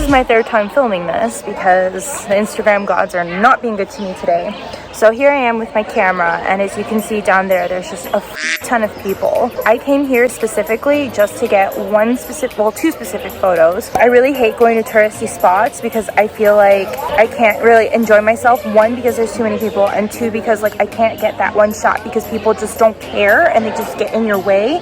is my third time filming this because the Instagram gods are not being good to me today. So here I am with my camera, and as you can see down there, there's just a ton of people. I came here specifically just to get two specific photos. I really hate going to touristy spots because I feel like I can't really enjoy myself. One, because there's too many people, and two, because like I can't get that one shot because people just don't care and they just get in your way.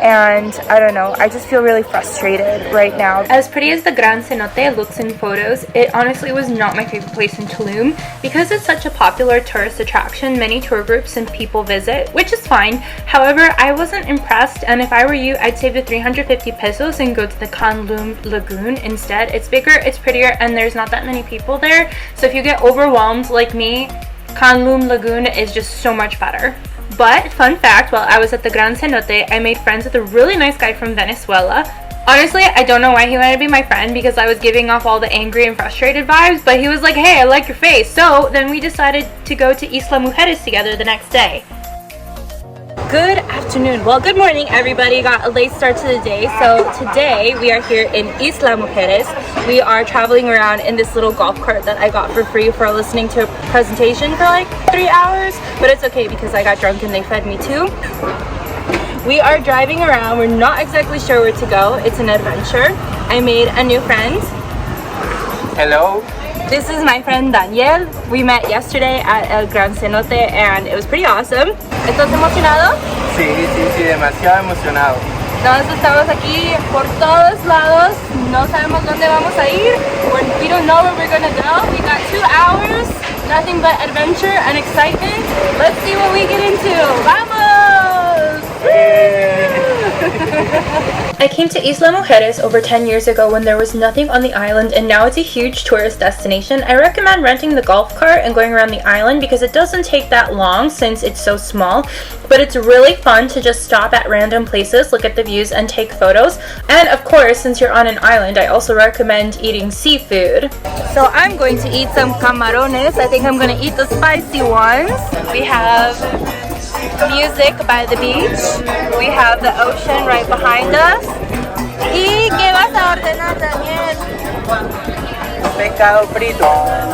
And I don't know, I just feel really frustrated right now. As pretty as the Grand Cenote looks in photos, it honestly was not my favorite place in Tulum. Because it's such a popular tourist attraction, many tour groups and people visit, which is fine. However, I wasn't impressed, and if I were you, I'd save the 350 pesos and go to the Tulum Lagoon instead. It's bigger, it's prettier, and there's not that many people there. So if you get overwhelmed like me, Tulum Lagoon is just so much better. But fun fact, while I was at the Grand Cenote, I made friends with a really nice guy from Venezuela. Honestly, I don't know why he wanted to be my friend because I was giving off all the angry and frustrated vibes, but he was like, hey, I like your face. So then we decided to go to Isla Mujeres together the next day. Good afternoon. Well, good morning, everybody. Got a late start to the day. So today we are here in Isla Mujeres. We are traveling around in this little golf cart that I got for free for listening to a presentation for like 3 hours, but it's okay because I got drunk and they fed me too. We are driving around. We're not exactly sure where to go. It's an adventure. I made a new friend. Hello. This is my friend Daniel. We met yesterday at el Grand Cenote and it was pretty awesome. ¿Estás emocionado? Sí, demasiado emocionado. Entonces estamos aquí por todos lados. No sabemos dónde vamos a ir. We don't know where we're gonna go. We got 2 hours. Nothing but adventure and excitement. Let's see what we get into. Vamos! I came to Isla Mujeres over 10 years ago when there was nothing on the island, and now it's a huge tourist destination. I recommend renting the golf cart and going around the island because it doesn't take that long since it's so small, but it's really fun to just stop at random places, look at the views, and take photos. And of course, since you're on an island, I also recommend eating seafood. So I'm going to eat some camarones. I think I'm going to eat the spicy ones. We have music by the beach. We have the ocean right behind us. ¿Y qué vas a ordenar también? Pescado frito,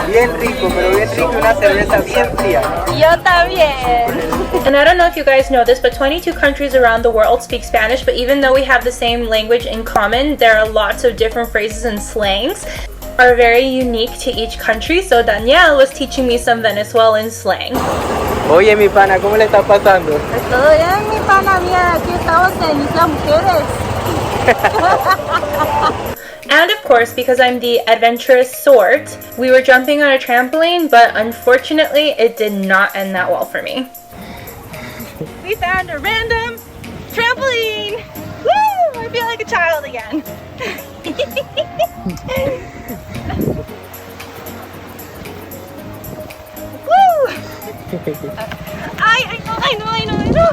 bien rico, pero bien rico, una cerveza bien fría. Yo también. And I don't know if you guys know this, but 22 countries around the world speak Spanish, but even though we have the same language in common, there are lots of different phrases and slangs are very unique to each country. So Danielle was teaching me some Venezuelan slang. Oye, mi pana, ¿cómo le está pasando? Todo bien, mi pana, mira, aquí estamos en Isla Mujeres. And of course, because I'm the adventurous sort, we were jumping on a trampoline, but unfortunately, it did not end that well for me. We found a random trampoline! Woo! I feel like a child again. I know.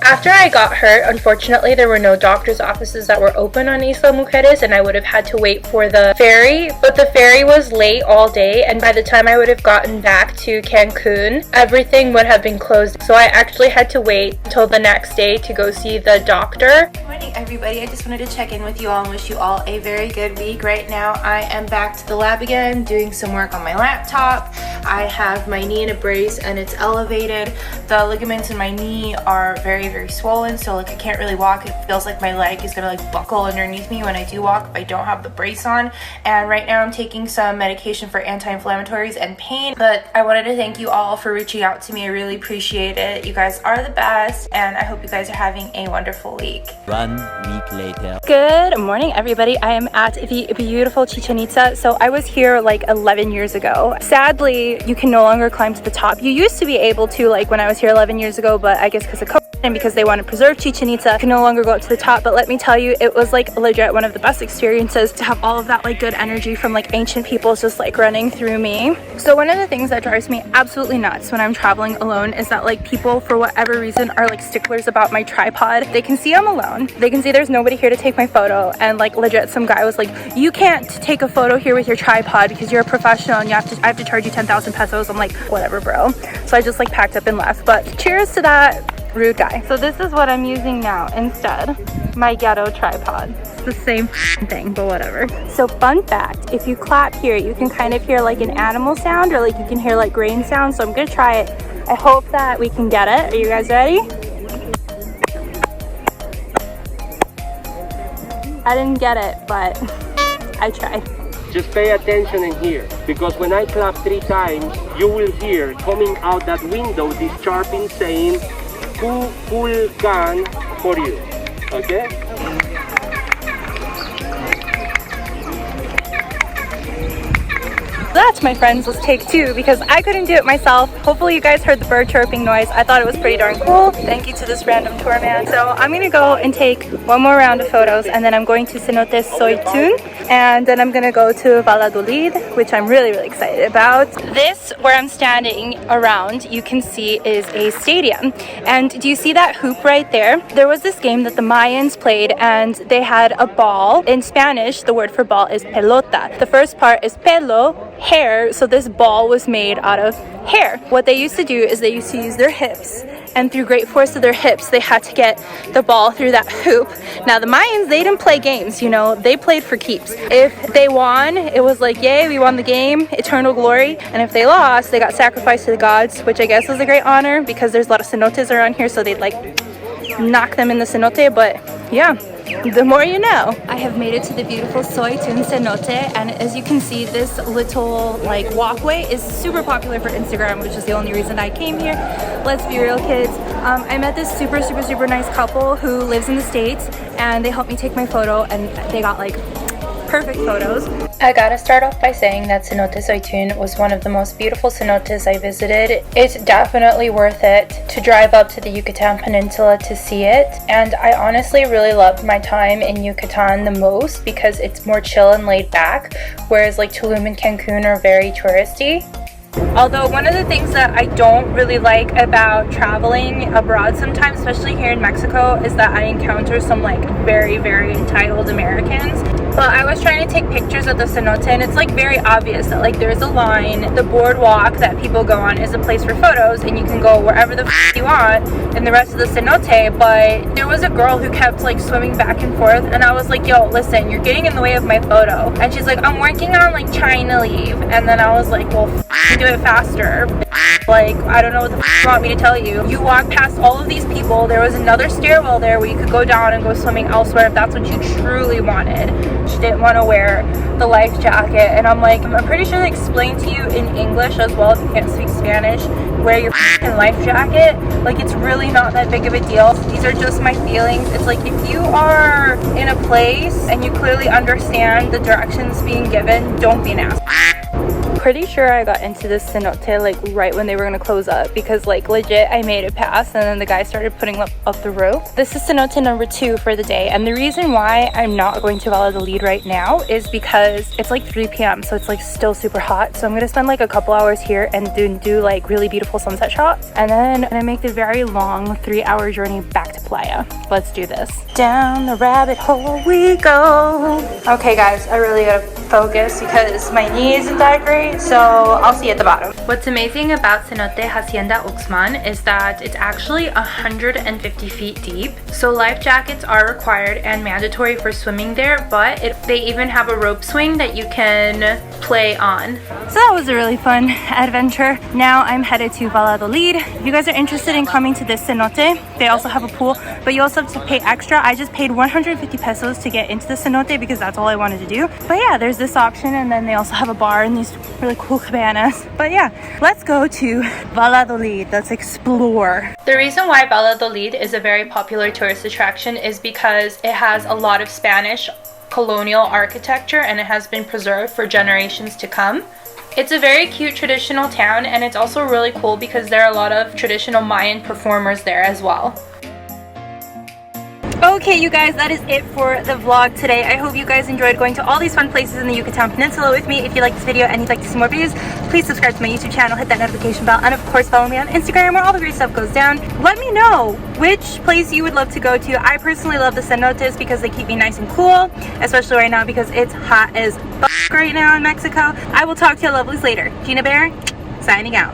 After I got hurt, unfortunately, there were no doctor's offices that were open on Isla Mujeres, and I would have had to wait for the ferry. But the ferry was late all day, and by the time I would have gotten back to Cancun, everything would have been closed. So I actually had to wait until the next day to go see the doctor. Good morning, everybody. I just wanted to check in with you all and wish you all a very good week. Right now, I am back to the lab again, doing some work on my laptop. I have my knee in a brace and it's elevated. The ligaments in my knee are very swollen, so like I can't really walk. It feels like my leg is gonna like buckle underneath me when I do walk if I don't have the brace on. And right now I'm taking some medication for anti-inflammatories and pain. But I wanted to thank you all for reaching out to me. I really appreciate it. You guys are the best, and I hope you guys are having a wonderful week. 1 week later. Good morning, everybody. I am at the beautiful Chichen Itza. So I was here like 11 years ago. Sadly, you can no longer climb to the top. You used to be able to, like when I was here 11 years ago, but I guess because of COVID and because they want to preserve Chichen Itza, you can no longer go up to the top. But let me tell you, it was like legit one of the best experiences to have all of that like good energy from like ancient peoples just like running through me. So one of the things that drives me absolutely nuts when I'm traveling alone is that like people for whatever reason are like sticklers about my tripod. They can see I'm alone, they can see there's nobody here to take my photo, and like legit some guy was like, you can't take a photo here with your tripod because you're a professional and I have to charge you 10,000 pesos. I'm like, whatever, bro. So I just like packed up and left. But cheers to that rude guy. So this is what I'm using now instead, my ghetto tripod. the same thing, but whatever. So fun fact, if you clap here, you can kind of hear like an animal sound, or like you can hear like grain sound. So I'm gonna try it. I hope that we can get it. Are you guys ready? I didn't get it, but I tried. Just pay attention in here, because when I clap 3 times, you will hear coming out that window this chirping saying, full gun for you, okay? That, my friends, was take 2 because I couldn't do it myself. Hopefully you guys heard the bird chirping noise. I thought it was pretty darn cool. Thank you to this random tour man. So I'm gonna go and take one more round of photos, and then I'm going to Cenote Suytun, and then I'm gonna go to Valladolid, which I'm really excited about. This, where I'm standing around, you can see is a stadium. And do you see that hoop right there? There was this game that the Mayans played, and they had a ball. In Spanish, the word for ball is pelota. The first part is pelo, hair, so this ball was made out of hair. What they used to do is they used to use their hips, and through great force of their hips, they had to get the ball through that hoop. Now the Mayans, they didn't play games, you know, they played for keeps. If they won, it was like, yay, we won the game, eternal glory. And if they lost, they got sacrificed to the gods, which I guess is a great honor because there's a lot of cenotes around here, so they'd like knock them in the cenote. But yeah, the more you know. I have made it to the beautiful Suytun Cenote, and as you can see, this little like walkway is super popular for Instagram, which is the only reason I came here. Let's be real, kids. I met this super nice couple who lives in the States, and they helped me take my photo, and they got like perfect photos. I gotta start off by saying that Cenote Suytun was one of the most beautiful cenotes I visited. It's definitely worth it to drive up to the Yucatan Peninsula to see it, and I honestly really loved my time in Yucatan the most because it's more chill and laid back, whereas like Tulum and Cancun are very touristy. Although one of the things that I don't really like about traveling abroad sometimes, especially here in Mexico, is that I encounter some like very entitled Americans. But I was trying to take pictures of the cenote, and it's like very obvious that like there's a line. The boardwalk that people go on is a place for photos, and you can go wherever the you want in the rest of the cenote. But there was a girl who kept like swimming back and forth, and I was like, yo, listen, you're getting in the way of my photo. And she's like, I'm working on like China leave. And then I was like, well, do it faster. Like, I don't know what the you want me to tell you. You walk past all of these people. There was another stairwell there where you could go down and go swimming elsewhere if that's what you truly wanted. She didn't want to wear the life jacket, and I'm like, I'm pretty sure they explained to you in English as well if you can't speak Spanish, wear your life jacket. Like, it's really not that big of a deal. These are just my feelings. It's like, if you are in a place and you clearly understand the directions being given, don't be an ass. Pretty sure I got into this cenote like right when they were gonna close up, because like legit I made it past, and then the guy started putting up the rope. This is cenote number 2 for the day, and the reason why I'm not going to Valladolid right now is because it's like 3 p.m. so it's like still super hot. So I'm gonna spend like a couple hours here and do like really beautiful sunset shots, and then I'm gonna make the very long 3-hour journey back to Playa. Let's do this. Down the rabbit hole we go. Okay guys, I really gotta focus because my knee isn't that great, so I'll see you at the bottom. What's amazing about Cenote Hacienda Oxman is that it's actually 150 feet deep, so life jackets are required and mandatory for swimming there, but they even have a rope swing that you can play on. So that was a really fun adventure. Now I'm headed to Valladolid. If you guys are interested in coming to this cenote, they also have a pool, but you also have to pay extra. I just paid 150 pesos to get into the cenote because that's all I wanted to do. But yeah, there's this option, and then they also have a bar and these really cool cabanas. But yeah, let's go to Valladolid. Let's explore. The reason why Valladolid is a very popular tourist attraction is because it has a lot of Spanish colonial architecture, and it has been preserved for generations to come. It's a very cute traditional town, and it's also really cool because there are a lot of traditional Mayan performers there as well. Okay, you guys, that is it for the vlog today. I hope you guys enjoyed going to all these fun places in the Yucatan Peninsula with me. If you like this video and you'd like to see more videos, please subscribe to my YouTube channel, hit that notification bell, and of course follow me on Instagram where all the great stuff goes down. Let me know which place you would love to go to. I personally love the cenotes because they keep me nice and cool, especially right now because it's hot as right now in Mexico. I will talk to you lovelies later. Gina Bear, signing out.